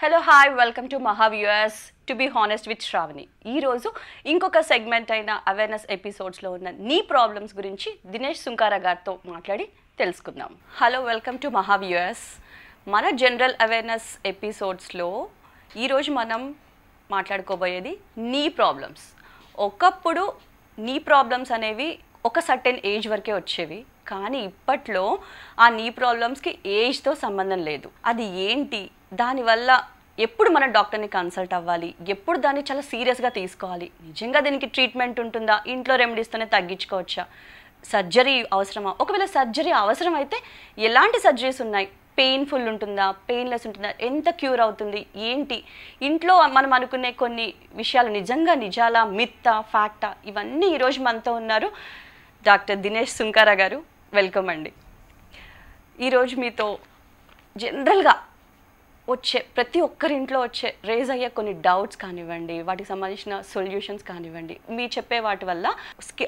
Hello hi welcome to Maha viewers to be honest with Shravani. ఈరోజు ఇంకొక segment అయిన awareness ఎపిసోడ్స్లో ఉన్న నీ ప్రాబ్లమ్స్ గురించి దినేష్ సుంకారా గారితో మాట్లాడి తెలుసుకుందాం. Hello welcome to Maha viewers. మన జనరల్ అవేర్నెస్ ఎపిసోడ్స్లో ఈరోజు మనం మాట్లాడుకోబోయేది నీ ప్రాబ్లమ్స్. ఒకప్పుడు నీ ప్రాబ్లమ్స్ అనేవి ఒక సర్టెన్ ఏజ్ వరకే వచ్చేవి, కానీ ఇప్పట్లో ఆ నీ ప్రాబ్లమ్స్కి ఏజ్తో సంబంధం లేదు. అది ఏంటి, దానివల్ల ఎప్పుడు మనం డాక్టర్ని కన్సల్ట్ అవ్వాలి, ఎప్పుడు దాన్ని చాలా సీరియస్గా తీసుకోవాలి, నిజంగా దీనికి ట్రీట్మెంట్ ఉంటుందా, ఇంట్లో రెమెడీస్తోనే తగ్గించుకోవచ్చా, సర్జరీ అవసరమా, ఒకవేళ సర్జరీ అవసరం అయితే ఎలాంటి సర్జరీస్ ఉన్నాయి, పెయిన్ఫుల్ ఉంటుందా, పెయిన్లెస్ ఉంటుందా, ఎంత క్యూర్ అవుతుంది, ఏంటి, ఇంట్లో మనం అనుకునే కొన్ని విషయాలు నిజంగా నిజాలా, మిత్తా, ఫ్యాక్టా, ఇవన్నీ ఈరోజు మనతో ఉన్నారు డాక్టర్ దినేష్ సుంకారా గారు. వెల్కమ్ అండి. ఈరోజు మీతో జనరల్గా వచ్చే ప్రతి ఒక్కరింట్లో వచ్చే రేజ్ అయ్యే కొన్ని డౌట్స్ కానివ్వండి, వాటికి సంబంధించిన సొల్యూషన్స్ కానివ్వండి, మీ చెప్పే వాటి వల్ల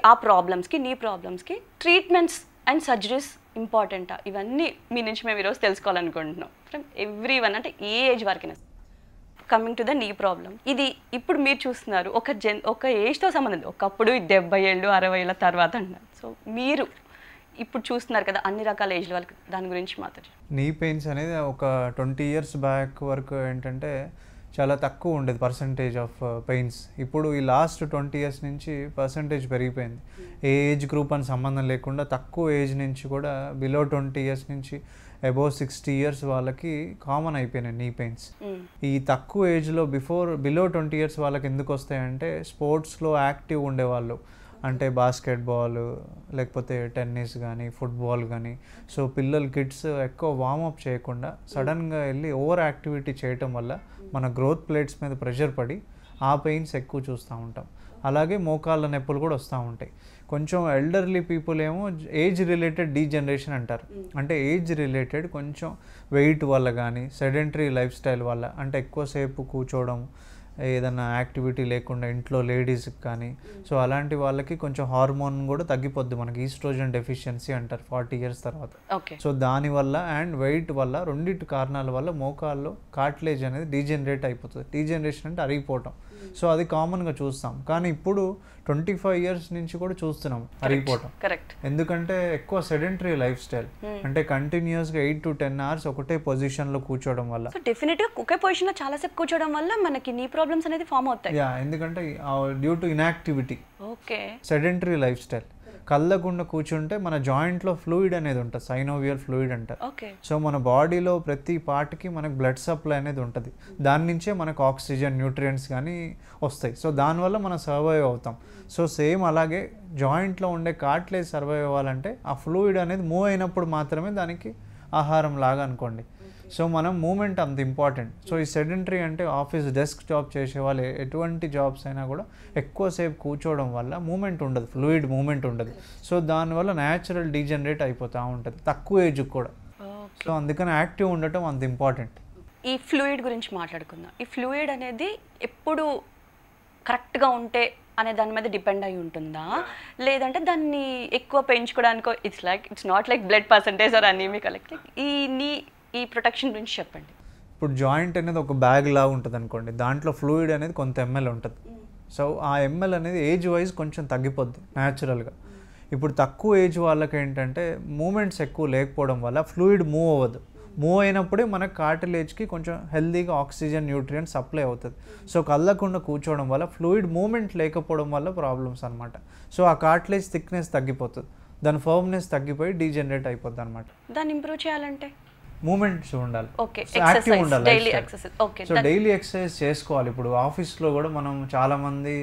ఆ ప్రాబ్లమ్స్కి, నీ ప్రాబ్లమ్స్కి ట్రీట్మెంట్స్ అండ్ సర్జరీస్ ఇంపార్టెంటా, ఇవన్నీ మీ నుంచి మేము ఈరోజు తెలుసుకోవాలనుకుంటున్నాం. ఫ్రమ్ ఎవ్రీ వన్, అంటే ఏ ఏజ్ వరకైనా. కమింగ్ టు ద నీ ప్రాబ్లం, ఇది ఇప్పుడు మీరు చూస్తున్నారు ఒక ఏజ్తో సంబంధం, ఒకప్పుడు 70 ఏళ్ళు 60 ఏళ్ళ తర్వాత అన్నారు. సో మీరు ఇప్పుడు చూస్తున్నారు కదా అన్ని రకాల ఏజ్ల వాళ్ళకి, దాని గురించి మాట్లాడు. నీ పెయిన్స్ అనేది ఒక 20 years బ్యాక్ వరకు ఏంటంటే చాలా తక్కువ ఉండేది పర్సంటేజ్ ఆఫ్ పెయిన్స్. ఇప్పుడు ఈ లాస్ట్ 20 years నుంచి పర్సంటేజ్ పెరిగిపోయింది. ఏ ఏజ్ గ్రూప్ అని సంబంధం లేకుండా తక్కువ ఏజ్ నుంచి కూడా బిలో 20 years నుంచి అబౌవ్ 60 years వాళ్ళకి కామన్ అయిపోయినాయి నీ పెయిన్స్. ఈ తక్కువ ఏజ్లో బిలో 20 years వాళ్ళకి ఎందుకు వస్తాయంటే స్పోర్ట్స్లో యాక్టివ్ ఉండేవాళ్ళు, అంటే బాస్కెట్బాల్ లేకపోతే టెన్నిస్ కానీ ఫుట్బాల్ కానీ. సో కిడ్స్ ఎక్కువ వార్మప్ చేయకుండా సడన్గా వెళ్ళి ఓవర్ యాక్టివిటీ చేయటం వల్ల మన గ్రోత్ ప్లేట్స్ మీద ప్రెషర్ పడి ఆ పెయిన్స్ ఎక్కువ చూస్తూ ఉంటాం. అలాగే మోకాళ్ళ నొప్పులు కూడా వస్తూ ఉంటాయి. కొంచెం ఎల్డర్లీ పీపుల్ ఏమో ఏజ్ రిలేటెడ్ డీజనరేషన్ అంటారు. అంటే ఏజ్ రిలేటెడ్ కొంచెం వెయిట్ వల్ల కానీ సెడెంటరీ లైఫ్ స్టైల్ వల్ల, అంటే ఎక్కువసేపు కూర్చోవడం, ఏదైనా యాక్టివిటీ లేకుండా ఇంట్లో లేడీస్కి కానీ, సో అలాంటి వాళ్ళకి కొంచెం హార్మోన్ కూడా తగ్గిపోద్ది, మనకి ఈస్ట్రోజన్ డెఫిషియన్సీ అంటారు 40 years తర్వాత. సో దానివల్ల అండ్ వెయిట్ వల్ల, రెండింటి కారణాల వల్ల మోకాల్లో కార్టిలేజ్ అనేది డీజనరేట్ అయిపోతుంది. డీజనరేషన్ అంటే అరిగిపోవటం. సో అది కామన్గా చూస్తాం, కానీ ఇప్పుడు 25 years నుంచి కూడా చూస్తున్నాం అరిగిపోవటం. ఎందుకంటే ఎక్కువ సెడెంటరీ లైఫ్ స్టైల్, అంటే కంటిన్యూస్గా 8 to 10 hours ఒకటే పొజిషన్లో కూర్చోవడం వల్ల. డెఫినెట్గా ఒకే పొజిషన్లో చాలాసేపు కూర్చోవడం వల్ల మనకి నీ ప్రాబ్లమ్స్ అనేది ఫామ్ అవుతాయి. ఎందుకంటే due to inactivity, sedentary lifestyle. కళ్ళకుండా కూర్చుంటే మన జాయింట్లో ఫ్లూయిడ్ అనేది ఉంటుంది, సైనోవియల్ ఫ్లూయిడ్ అంటారు. సో మన బాడీలో ప్రతి పార్ట్కి మనకు బ్లడ్ సప్లై అనేది ఉంటుంది, దాని నుంచే మనకు ఆక్సిజన్, న్యూట్రియంట్స్ కానీ వస్తాయి. సో దానివల్ల మనం సర్వైవ్ అవుతాం. సో సేమ్ అలాగే జాయింట్లో ఉండే కార్టిలేజ్ సర్వైవ్ అవ్వాలంటే ఆ ఫ్లూయిడ్ అనేది మూవ్ అయినప్పుడు మాత్రమే దానికి ఆహారం లాగా అనుకోండి. సో మనం మూమెంట్ అంత ఇంపార్టెంట్. సో ఈ సెడెంటరీ అంటే ఆఫీస్ డెస్క్ జాబ్ చేసే వాళ్ళు ఎటువంటి జాబ్స్ అయినా కూడా ఎక్కువసేపు కూర్చోవడం వల్ల మూమెంట్ ఉండదు, ఫ్లూయిడ్ మూమెంట్ ఉండదు. సో దానివల్ల న్యాచురల్ డీజనరేట్ అయిపోతూ ఉంటుంది తక్కువ ఏజ్కి కూడా. సో అందుకని యాక్టివ్ ఉండటం అంత ఇంపార్టెంట్. ఈ ఫ్లూయిడ్ గురించి మాట్లాడుకుందాం. ఈ ఫ్లూయిడ్ అనేది ఎప్పుడు కరెక్ట్గా ఉంటే అనే దాని మీద డిపెండ్ అయి ఉంటుందా, లేదంటే దాన్ని ఎక్కువ పెంచుకోవడానికో it's not like blood percentage or anaemic, ఈ ప్రొటెక్షన్ గురించి చెప్పండి. ఇప్పుడు జాయింట్ అనేది ఒక బ్యాగ్ లాగా ఉంటుంది అనుకోండి, దాంట్లో ఫ్లూయిడ్ అనేది కొంత ఎంఎల్ ఉంటుంది. సో ఆ ఎంఎల్ అనేది ఏజ్ వైజ్ కొంచెం తగ్గిపోద్ది న్యాచురల్గా. ఇప్పుడు తక్కువ ఏజ్ వాళ్ళకి ఏంటంటే మూమెంట్స్ ఎక్కువ లేకపోవడం వల్ల ఫ్లూయిడ్ మూవ్ అవ్వదు. మూవ్ అయినప్పుడే మనకు కార్టిలేజ్కి కొంచెం హెల్దీగా ఆక్సిజన్, న్యూట్రియంట్ సప్లై అవుతుంది. సో కళ్ళకుండా కూర్చోవడం వల్ల ఫ్లూయిడ్ మూమెంట్ లేకపోవడం వల్ల ప్రాబ్లమ్స్ అనమాట. సో ఆ కార్టిలేజ్ థిక్నెస్ తగ్గిపోతుంది, దాని ఫర్మ్నెస్ తగ్గిపోయి డీజనరేట్ అయిపోద్ది అనమాట. దాన్ని ఇంప్రూవ్ చేయాలంటే మూమెంట్స్ ఉండాలి, యాక్టివ్ ఉండాలి. సో డైలీ ఎక్సర్సైజ్ చేసుకోవాలి. ఇప్పుడు ఆఫీస్లో కూడా మనం చాలామంది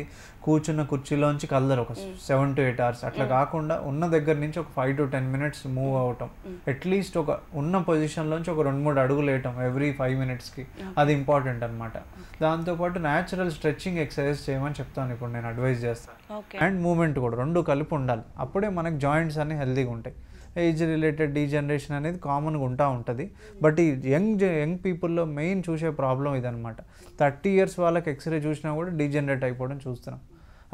కూర్చున్న కుర్చీలోంచి కలరు ఒక 7 to 8 hours అట్లా కాకుండా ఉన్న దగ్గర నుంచి ఒక 5 to 10 minutes మూవ్ అవటం, అట్లీస్ట్ ఒక ఉన్న పొజిషన్లోంచి ఒక 2-3 అడుగులు వేయటం ఎవ్రీ 5 minutesకి, అది ఇంపార్టెంట్ అనమాట. దాంతోపాటు న్యాచురల్ స్ట్రెచ్చింగ్ ఎక్సర్సైజ్ చేయమని చెప్తాను ఇప్పుడు నేను, అడ్వైజ్ చేస్తాను. అండ్ మూమెంట్ కూడా రెండు కలిపి ఉండాలి, అప్పుడే మనకి జాయింట్స్ అన్ని హెల్తీగా ఉంటాయి. ఏజ్ రిలేటెడ్ డీజనరేషన్ అనేది కామన్గా ఉంటుంది. బట్ ఈ యంగ్ పీపుల్లో మెయిన్ చూసే ప్రాబ్లం ఇదనమాట. 30 years వాళ్ళకి ఎక్స్రే చూసినా కూడా డీజనరేట్ అయిపోవడం చూస్తున్నాం.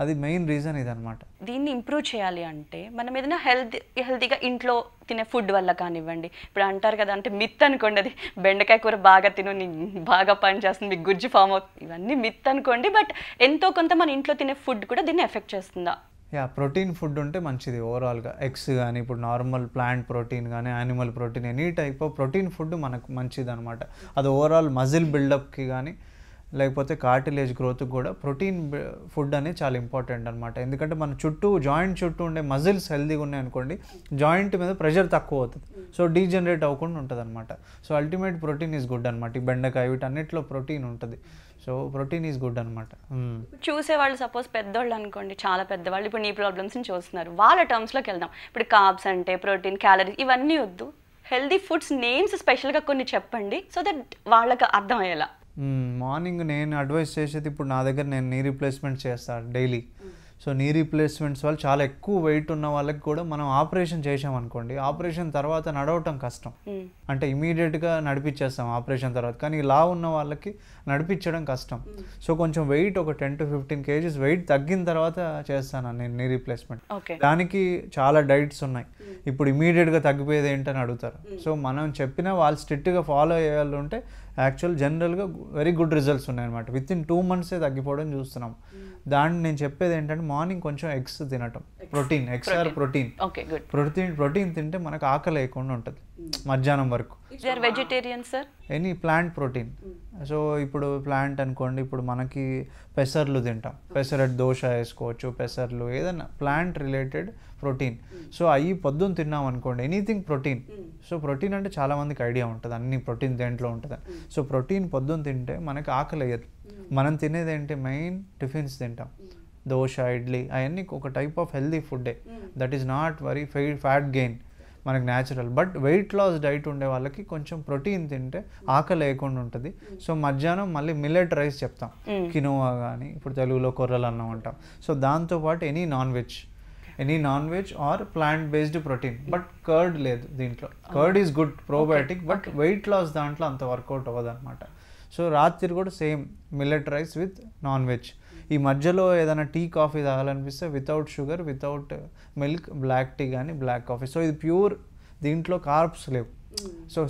అది మెయిన్ రీజన్ ఇదనమాట. దీన్ని ఇంప్రూవ్ చేయాలి అంటే మనం ఏదైనా హెల్తీగా ఇంట్లో తినే ఫుడ్ వల్ల కానివ్వండి, ఇప్పుడు అంటారు కదా, అంటే మిత్ అనుకోండి, అది బెండకాయ కూర బాగా తిను నీ బాగా పని చేస్తుంది, మీకు గుజ్జు ఫామ్ అవుతుంది, ఇవన్నీ మిత్ అనుకోండి. బట్ ఎంతో కొంత మన ఇంట్లో తినే ఫుడ్ కూడా దీన్ని ఎఫెక్ట్ చేస్తుందా? ప్రోటీన్ ఫుడ్ ఉంటే మంచిది ఓవరాల్గా. ఎగ్స్ కానీ, ఇప్పుడు నార్మల్ ప్లాంట్ ప్రోటీన్ కానీ, animal protein, any type of protein food మనకు మంచిది అనమాట. అది ఓవరాల్ మజిల్ బిల్డప్కి కానీ లేకపోతే కార్టిలేజ్ గ్రోత్కి కూడా ప్రోటీన్ ఫుడ్ అనేది చాలా ఇంపార్టెంట్ అనమాట. ఎందుకంటే మన జాయింట్ చుట్టూ ఉండే మజిల్స్ హెల్తీగా ఉన్నాయి అనుకోండి, జాయింట్ మీద ప్రెషర్ తక్కువ అవుతుంది, సో డీజనరేట్ అవ్వకుండా ఉంటుంది అనమాట. So ultimate protein is good అనమాట. ఈ బెండకాయ వీటన్నిటిలో ప్రోటీన్ ఉంటుంది, సో ప్రోటీన్ ఈజ్ గుడ్ అనమాట. చూసేవాళ్ళు సపోజ్ పెద్దవాళ్ళు అనుకోండి, చాలా పెద్దవాళ్ళు ఇప్పుడు నీ ప్రాబ్లమ్స్ని చూస్తున్నారు, వాళ్ళ టర్మ్స్లోకి వెళ్దాం. ఇప్పుడు కార్బ్స్ అంటే ప్రోటీన్, క్యాలరీస్ ఇవన్నీ వద్దు, హెల్దీ ఫుడ్స్ నేమ్స్ స్పెషల్గా కొన్ని చెప్పండి, సో దట్ వాళ్ళకి అర్థమయ్యేలా. మార్నింగ్ నేను అడ్వైస్ చేసేది, ఇప్పుడు నా దగ్గర నేను నీ రీప్లేస్మెంట్ చేస్తాను డైలీ. సో నీ రీప్లేస్మెంట్స్ వాళ్ళు చాలా ఎక్కువ వెయిట్ ఉన్న వాళ్ళకి కూడా మనం ఆపరేషన్ చేసామనుకోండి, ఆపరేషన్ తర్వాత నడవటం కష్టం, అంటే ఇమీడియట్గా నడిపించేస్తాం ఆపరేషన్ తర్వాత, కానీ లా ఉన్న వాళ్ళకి నడిపించడం కష్టం. సో కొంచెం వెయిట్ ఒక 10 to 15 kgs వెయిట్ తగ్గిన తర్వాత చేస్తాను నేను నీ రీప్లేస్మెంట్. దానికి చాలా డైట్స్ ఉన్నాయి. ఇప్పుడు ఇమీడియట్గా తగ్గిపోయేది ఏంటని అడుగుతారు. సో మనం చెప్పినా వాళ్ళు స్ట్రిక్ట్గా ఫాలో అయ్యేవాళ్ళు ఉంటే యాక్చువల్ జనరల్గా వెరీ గుడ్ రిజల్ట్స్ ఉన్నాయన్నమాట. విత్ ఇన్ 2 months తగ్గిపోవడం చూస్తున్నాం. దాన్ని నేను చెప్పేది ఏంటంటే మార్నింగ్ కొంచెం ఎగ్స్ తినటం, ప్రోటీన్, ఎగ్స్ ఆర్ ప్రోటీన్ తింటే మనకు ఆకలి లేకుండా ఉంటుంది మధ్యాహ్నం వరకు. Vegetarian sir, any plant protein. So ఇప్పుడు ప్లాంట్ అనుకోండి, ఇప్పుడు మనకి పెసర్లు తింటాం, పెసరట్ దోశ వేసుకోవచ్చు, పెసర్లు ఏదైనా ప్లాంట్ రిలేటెడ్ ప్రోటీన్. సో అవి పొద్దున్న తిన్నాం అనుకోండి, ఎనీథింగ్ ప్రోటీన్. సో ప్రోటీన్ అంటే చాలా మందికి ఐడియా ఉంటుంది అన్ని ప్రోటీన్ దేంట్లో ఉంటుంది. సో ప్రోటీన్ పొద్దున్న తింటే మనకి ఆకలి అయ్యదు. మనం తినేది ఏంటి, మెయిన్ టిఫిన్స్ తింటాం, దోశ, ఇడ్లీ, అవన్నీ ఒక టైప్ ఆఫ్ హెల్దీ ఫుడ్డే. That is not very fat gain, మనకు natural. But weight loss diet ఉండే వాళ్ళకి కొంచెం ప్రోటీన్ తింటే ఆకలి లేకుండా ఉంటుంది. సో మధ్యాహ్నం మళ్ళీ మిల్లెట్ రైస్ చెప్తాం, కినోవా కానీ, ఇప్పుడు తెలుగులో కొర్రలు అన్నం అంటాం. సో దాంతోపాటు any non veg or plant based protein. But curd లేదు దీంట్లో. Curd is good probiotic, but weight loss దాంట్లో అంత వర్కౌట్ అవ్వదు అనమాట. సో రాత్రి కూడా same millet rice with non veg. ఈ మధ్యలో ఏదైనా టీ, కాఫీ తాగాలనిపిస్తే without sugar, without milk, black tea కానీ బ్లాక్ కాఫీ. సో ఇది ప్యూర్, దీంట్లో కార్బ్స్ లేవు. సో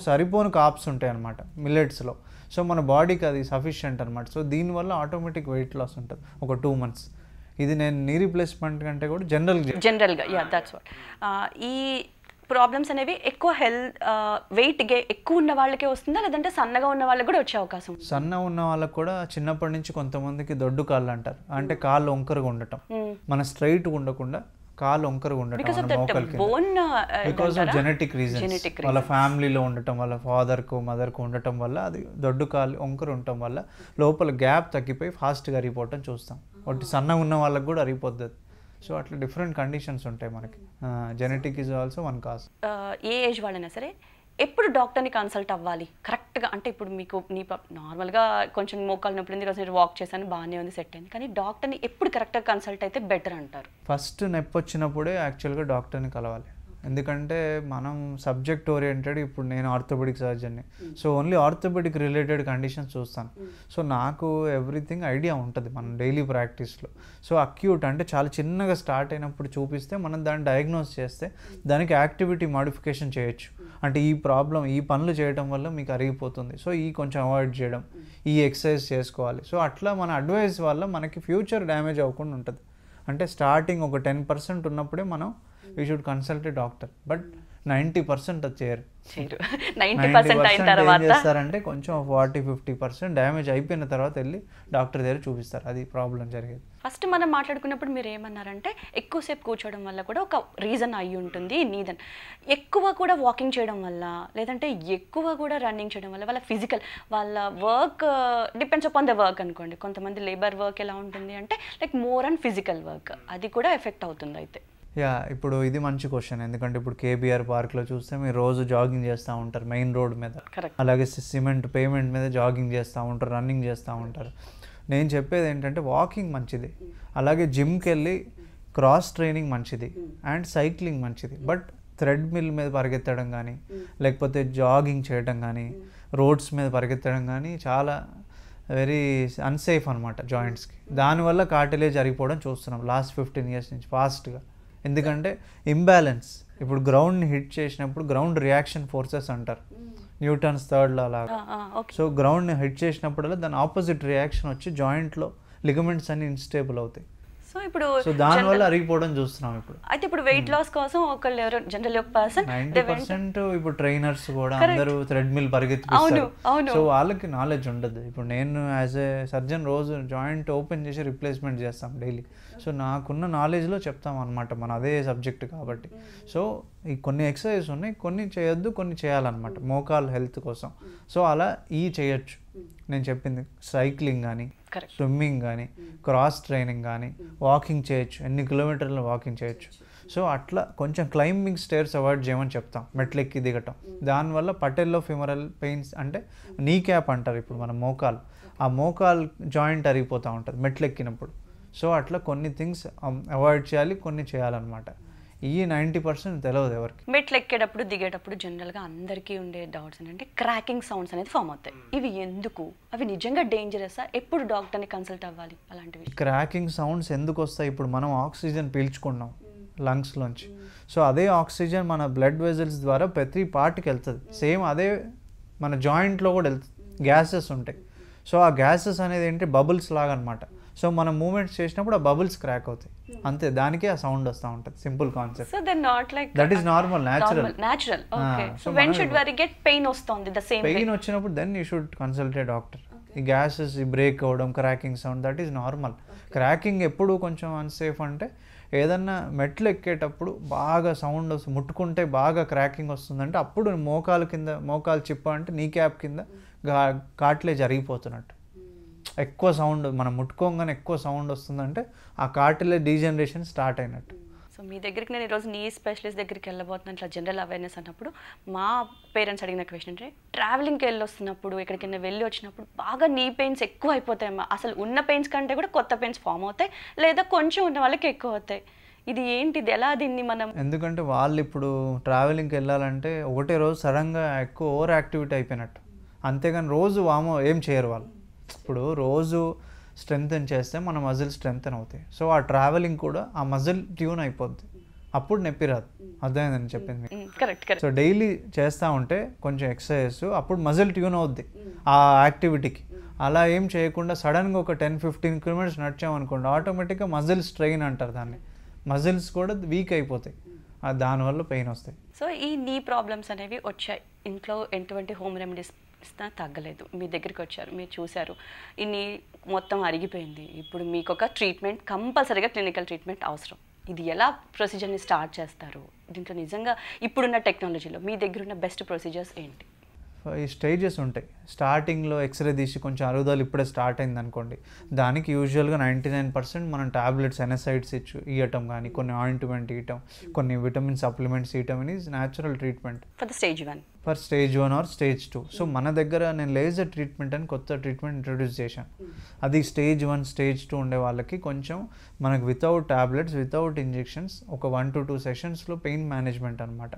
సరిపోను కార్బ్స్ ఉంటాయి అన్నమాట మిల్లెట్స్లో. సో మన బాడీకి అది సఫిషియంట్ అనమాట. సో దీనివల్ల ఆటోమేటిక్ వెయిట్ లాస్ ఉంటుంది ఒక 2 months. ఇది నేను నీ రీప్లేస్మెంట్ కంటే కూడా జనరల్గా దట్స్ వాట్. ఈ ప్రాబ్లమ్స్ అనేవి ఎక్కువ వెయిట్ ఎక్కువ ఉన్న వాళ్ళకే వస్తుందా, లేదంటే సన్నగా ఉన్న వాళ్ళకి కూడా వచ్చే అవకాశం? సన్న ఉన్న వాళ్ళకి కూడా చిన్నప్పటి నుంచి కొంతమందికి దొడ్డు కాళ్ళు అంటారు, అంటే కాళ్ళు వంకరగా ఉండటం, మన స్ట్రైట్గా ఉండకుండా కాళ్ళు వంకరగా ఉండటం, బికాస్ ఆఫ్ జెనెటిక్ రీజన్స్. వాళ్ళ ఫ్యామిలీలో ఉండటం వల్ల, ఫాదర్కు మదర్కు ఉండటం వల్ల, అది దొడ్డు కాళ్ళు వంకర ఉండటం వల్ల లోపల గ్యాప్ తగ్గిపోయి ఫాస్ట్గా అరిగిపోవటం చూస్తాం. ఒకటి సన్నగా ఉన్న వాళ్ళకి కూడా అరిగిపోద్ది. సో అట్లా డిఫరెంట్ కండిషన్స్ ఉంటాయి మనకి. Genetic is also one cause. A age వాళ్ళైనా సరే ఎప్పుడు డాక్టర్ని కన్సల్ట్ అవ్వాలి కరెక్ట్గా? అంటే ఇప్పుడు మీకు నార్మల్గా కొంచెం మోకాలు నొప్పి ఉంది, ఈరోజు నేను వాక్ చేశాను, బాగానే ఉంది, సెట్ అయింది, కానీ డాక్టర్ని ఎప్పుడు కరెక్ట్గా కన్సల్ట్ అయితే బెటర్ అంటారు? ఫస్ట్ నొప్పి వచ్చినప్పుడే యాక్చువల్గా డాక్టర్ని కలవాలి. ఎందుకంటే మనం సబ్జెక్ట్ ఓరియంటెడ్. ఇప్పుడు నేను ఆర్థోపెడిక్ సర్జన్ని, so only orthopaedic related conditions చూస్తాను. సో నాకు ఎవ్రీథింగ్ ఐడియా ఉంటుంది మన డైలీ ప్రాక్టీస్లో. సో అక్యూట్ అంటే చాలా చిన్నగా స్టార్ట్ అయినప్పుడు చూపిస్తే మనం దాన్ని డయాగ్నోస్ చేస్తే దానికి యాక్టివిటీ మాడిఫికేషన్ చేయొచ్చు. అంటే ఈ పనులు చేయడం వల్ల మీకు అరిగిపోతుంది, సో ఈ కొంచెం అవాయిడ్ చేయడం, ఈ ఎక్సర్సైజ్ చేసుకోవాలి. సో అట్లా మన అడ్వైస్ వల్ల మనకి ఫ్యూచర్ డ్యామేజ్ అవ్వకుండా ఉంటుంది. అంటే స్టార్టింగ్ ఒక 10% ఉన్నప్పుడే మనం we should consult a doctor. But 90% అది చేయరు. 90% ఏం చేస్తారంటే కొంచెం 40-50% డ్యామేజ్ అయిపోయిన తర్వాత వెళ్ళి డాక్టర్ దగ్గర చూపిస్తారు. అది ప్రాబ్లం జరిగేది. ఫస్ట్ మనం మాట్లాడుకున్నప్పుడు మీరు ఏమన్నారంటే ఎక్కువసేపు కూర్చోవడం వల్ల కూడా ఒక రీజన్ అయ్యి ఉంటుంది. నీదన్ ఎక్కువ కూడా వాకింగ్ చేయడం వల్ల, లేదంటే ఎక్కువ కూడా రన్నింగ్ చేయడం వల్ల వాళ్ళ work depends upon the work అనుకోండి. కొంతమంది లేబర్ వర్క్ ఎలా ఉంటుంది అంటే like more and physical work, అది కూడా ఎఫెక్ట్ అవుతుంది. అయితే ఇప్పుడు ఇది మంచి క్వశ్చన్. ఎందుకంటే ఇప్పుడు కేబీఆర్ పార్క్లో చూస్తే మీరు రోజు జాగింగ్ చేస్తూ ఉంటారు మెయిన్ రోడ్ మీద, అలాగే సిమెంట్ పేమెంట్ మీద జాగింగ్ చేస్తూ ఉంటారు, రన్నింగ్ చేస్తూ ఉంటారు. నేను చెప్పేది ఏంటంటే వాకింగ్ మంచిది, అలాగే జిమ్కి వెళ్ళి క్రాస్ ట్రైనింగ్ మంచిది, అండ్ సైక్లింగ్ మంచిది. బట్ థ్రెడ్ మిల్ మీద పరిగెత్తడం కానీ, లేకపోతే జాగింగ్ చేయడం కానీ, రోడ్స్ మీద పరిగెత్తడం కానీ చాలా వెరీ అన్సేఫ్ అనమాట జాయింట్స్కి. దానివల్ల కార్టిలేజ్ అరిగిపోవడం చూస్తున్నాం లాస్ట్ 15 years నుంచి ఫాస్ట్గా. ఎందుకంటే ఇంబ్యాలెన్స్, ఇప్పుడు గ్రౌండ్ని హిట్ చేసినప్పుడు గ్రౌండ్ రియాక్షన్ ఫోర్సెస్ అంటారు, న్యూటన్స్ థర్డ్ లా లాగా. సో గ్రౌండ్ని హిట్ చేసినప్పుడల్లా దాని ఆపోజిట్ రియాక్షన్ వచ్చి జాయింట్లో లిగమెంట్స్ అన్ని ఇన్స్టేబుల్ అవుతాయి. సో దానివల్ల అరిగిపోవడం చూస్తున్నాం ఇప్పుడు. అయితే ఇప్పుడు వెయిట్ లాస్ కోసం ఒకళ్ళు ఎవరు జనరల్ ఒక పర్సన్ 90% ఇప్పుడు ట్రైనర్స్ కూడా అందరూ థ్రెడ్మిల్ పరిగెత్తిస్తారు. సో వాళ్ళకి నాలెడ్జ్ ఉండదు. ఇప్పుడు నేను యాజ్ ఏ సర్జన్ రోజు జాయింట్ ఓపెన్ చేసి రిప్లేస్మెంట్ చేస్తాం డైలీ. సో నాకున్న నాలెడ్జ్లో చెప్తాం అనమాట, మన అదే సబ్జెక్ట్ కాబట్టి. సో ఈ కొన్ని ఎక్సర్సైజెస్ ఉన్నాయి, కొన్ని చేయొద్దు, కొన్ని చేయాలన్నమాట మోకాల్ హెల్త్ కోసం. సో అలా చేయొచ్చు. నేను చెప్పింది సైక్లింగ్ కానీ, స్విమ్మింగ్ కానీ, క్రాస్ ట్రైనింగ్ కానీ, వాకింగ్ చేయొచ్చు, ఎన్ని కిలోమీటర్లు వాకింగ్ చేయొచ్చు. సో అట్లా కొంచెం క్లైంబింగ్ స్టేర్స్ అవాయిడ్ చేయమని చెప్తాం, మెట్లెక్కి దిగటం. దానివల్ల పటెల్లో ఫిమరల్ పెయిన్స్ అంటే నీ క్యాప్ అంటారు ఇప్పుడు మన మోకాలు, ఆ మోకాల్ జాయింట్ అరిగిపోతూ ఉంటుంది మెట్లెక్కినప్పుడు. సో అట్లా కొన్ని థింగ్స్ అవాయిడ్ చేయాలి, కొన్ని చేయాలన్నమాట. ఈ 90% తెలియదు ఎవరికి. మెట్లు ఎక్కేటప్పుడు దిగేటప్పుడు జనరల్గా అందరికీ ఉండే డౌట్స్ ఏంటంటే క్రాకింగ్ సౌండ్స్ అనేది ఫామ్ అవుతాయి. ఇవి ఎందుకు? అవి నిజంగా డేంజరసా? ఎప్పుడు డాక్టర్ని కన్సల్ట్ అవ్వాలి? అలాంటివి క్రాకింగ్ సౌండ్స్ ఎందుకు వస్తాయి? ఇప్పుడు మనం ఆక్సిజన్ పీల్చుకున్నాం లంగ్స్లోంచి. సో అదే ఆక్సిజన్ మన బ్లడ్ వెజల్స్ ద్వారా ప్రతి పార్ట్కి వెళ్తుంది. సేమ్ అదే మన జాయింట్లో కూడా వెళ్తుంది. గ్యాసెస్ ఉంటాయి. సో ఆ గ్యాసెస్ అనేది ఏంటి, బబుల్స్ లాగా అనమాట. సో మనం మూమెంట్స్ చేసినప్పుడు ఆ బబుల్స్ క్రాక్ అవుతాయి, అంతే. దానికే ఆ సౌండ్ వస్తూ ఉంటుంది. Simple concept. So then not like that is normal, natural. Okay. So when should worry get pain వస్తుంది ద సేమ్ పెయిన్ వచ్చినప్పుడు then you should consult a doctor. ఈ గ్యాసెస్ బ్రేక్ అవ్వడం, cracking sound, that is normal. Cracking ఎప్పుడు కొంచెం unsafe అంటే ఏదన్నా మెట్లు ఎక్కేటప్పుడు బాగా సౌండ్ వస్తుంది, ముట్టుకుంటే బాగా క్రాకింగ్ వస్తుందంటే అప్పుడు మోకాలు కింద, మోకాలు చిప్ప అంటే నీ క్యాప్ కింద కార్టిలేజ్ అరిగిపోతున్నట్టు. ఎక్కువ సౌండ్ మనం ముట్టుకోగానే ఎక్కువ సౌండ్ వస్తుందంటే ఆ కార్టిలేజ్ డీజనరేషన్ స్టార్ట్ అయినట్టు. సో మీ దగ్గరికి నేను ఈరోజు నీ స్పెషలిస్ట్ దగ్గరికి వెళ్ళబోతున్నాను ఇట్లా జనరల్ అవేర్నెస్ అన్నప్పుడు. మా పేరెంట్స్ అడిగిన క్వశ్చన్ అంటే ట్రావెలింగ్కి వెళ్ళి వస్తున్నప్పుడు, ఎక్కడికైనా వెళ్ళి వచ్చినప్పుడు బాగా నీ పెయిన్స్ ఎక్కువ అయిపోతాయమ్మా, అసలు ఉన్న పెయిన్స్ కంటే కూడా కొత్త పెయిన్స్ ఫామ్ అవుతాయి, లేదా కొంచెం ఉన్న వాళ్ళకి ఎక్కువ అవుతాయి. ఇది ఏంటిది, ఎలా దీన్ని మనం? ఎందుకంటే వాళ్ళు ఇప్పుడు ట్రావెలింగ్కి వెళ్ళాలంటే ఒకటే రోజు సడన్గా ఎక్కువ ఓవర్ యాక్టివిటీ అయిపోయినట్టు, అంతేగాని రోజు ఏం చేయరు వాళ్ళు. ఇప్పుడు రోజు స్ట్రెంగ్తన్ చేస్తే మన మజిల్ స్ట్రెంగ్తన్ అవుతాయి. సో ఆ ట్రావెలింగ్ కూడా ఆ మజిల్ ట్యూన్ అయిపోద్ది, అప్పుడు నొప్పి రాదు. అర్థమైందని చెప్పింది. సో డైలీ చేస్తూ ఉంటే కొంచెం ఎక్సర్సైజ్, అప్పుడు మజిల్ ట్యూన్ అవుద్ది ఆ యాక్టివిటీకి. అలా ఏం చేయకుండా సడన్గా ఒక 10-15 kilometers నడిచామనుకోండి, ఆటోమేటిక్గా మజిల్ స్ట్రెయిన్ అంటారు దాన్ని, మజిల్స్ కూడా వీక్ అయిపోతాయి, దానివల్ల పెయిన్ వస్తాయి. సో ఈ నీ ప్రాబ్లమ్స్ అనేవి వచ్చాయి, ఇంట్లో ఎటువంటి హోమ్ రెమెడీస్ తగ్గలేదు, మీ దగ్గరికి వచ్చారు, మీరు చూశారు, ఇన్ని మొత్తం అరిగిపోయింది, ఇప్పుడు మీకు ఒక ట్రీట్మెంట్, కంపల్సరీగా క్లినికల్ ట్రీట్మెంట్ అవసరం. ఇది ఎలా ప్రొసీజర్ని స్టార్ట్ చేస్తారు? దీంట్లో నిజంగా ఇప్పుడున్న టెక్నాలజీలో మీ దగ్గర ఉన్న బెస్ట్ ప్రొసీజర్స్ ఏంటి? ఈ స్టేజెస్ ఉంటాయి. స్టార్టింగ్లో ఎక్స్రే తీసి కొంచెం అరుగుదల ఇప్పుడే స్టార్ట్ అయింది అనుకోండి, దానికి యూజువల్గా 99% మనం టాబ్లెట్స్ ఎనసైడ్స్ ఇవ్వటం కానీ, కొన్ని ఆయింట్మెంట్ ఇవ్వటం, కొన్ని విటమిన్ సప్లిమెంట్స్ ఇవ్వటం అనేది natural treatment for stage 1 or stage 2. So మన దగ్గర నేను లేజర్ ట్రీట్మెంట్ అని కొత్త ట్రీట్మెంట్ ఇంట్రొడ్యూస్ చేశాను. అది స్టేజ్ 1, స్టేజ్ 2 ఉండే వాళ్ళకి కొంచెం మనకు వితౌట్ టాబ్లెట్స్, వితౌట్ ఇంజెక్షన్స్ ఒక 1 to 2 sessions పెయిన్ మేనేజ్మెంట్ అనమాట.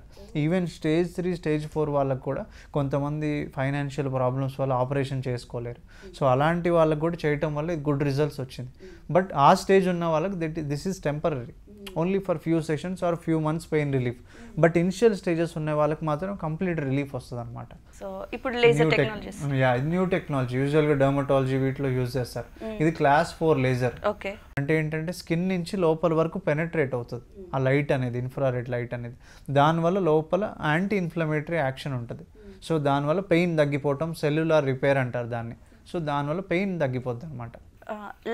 ఈవెన్ స్టేజ్ 3, స్టేజ్ 4 వాళ్ళకి కూడా కొంతమంది ఫైనాన్షియల్ ప్రాబ్లమ్స్ వల్ల ఆపరేషన్ చేసుకోలేరు. సో అలాంటి వాళ్ళకి కూడా చేయటం వల్ల ఇది గుడ్ రిజల్ట్స్ వచ్చింది. బట్ ఆ స్టేజ్ ఉన్న వాళ్ళకి this is temporary, only for few sessions or few months pain relief. But initial stages ఉన్న వాళ్ళకి మాత్రం కంప్లీట్ రిలీఫ్ వస్తుంది అనమాట. సో ఇప్పుడు లేజర్ టెక్నాలజీస్, న్యూ టెక్నాలజీ యూజువల్గా డర్మటాలజీ వీటిలో యూజ్ చేస్తారు. ఇది Class 4 లేజర్. ఓకే. అంటే ఏంటంటే స్కిన్ నుంచి లోపల వరకు పెనట్రేట్ అవుతుంది ఆ లైట్ అనేది, ఇన్ఫ్రారెడ్ లైట్ అనేది. దానివల్ల లోపల యాంటీ ఇన్ఫ్లమేటరీ యాక్షన్ ఉంటుంది. సో దానివల్ల పెయిన్ తగ్గిపోవటం, సెల్యులార్ రిపేర్ అంటారు దాన్ని. సో దానివల్ల పెయిన్ తగ్గిపోద్ది అనమాట.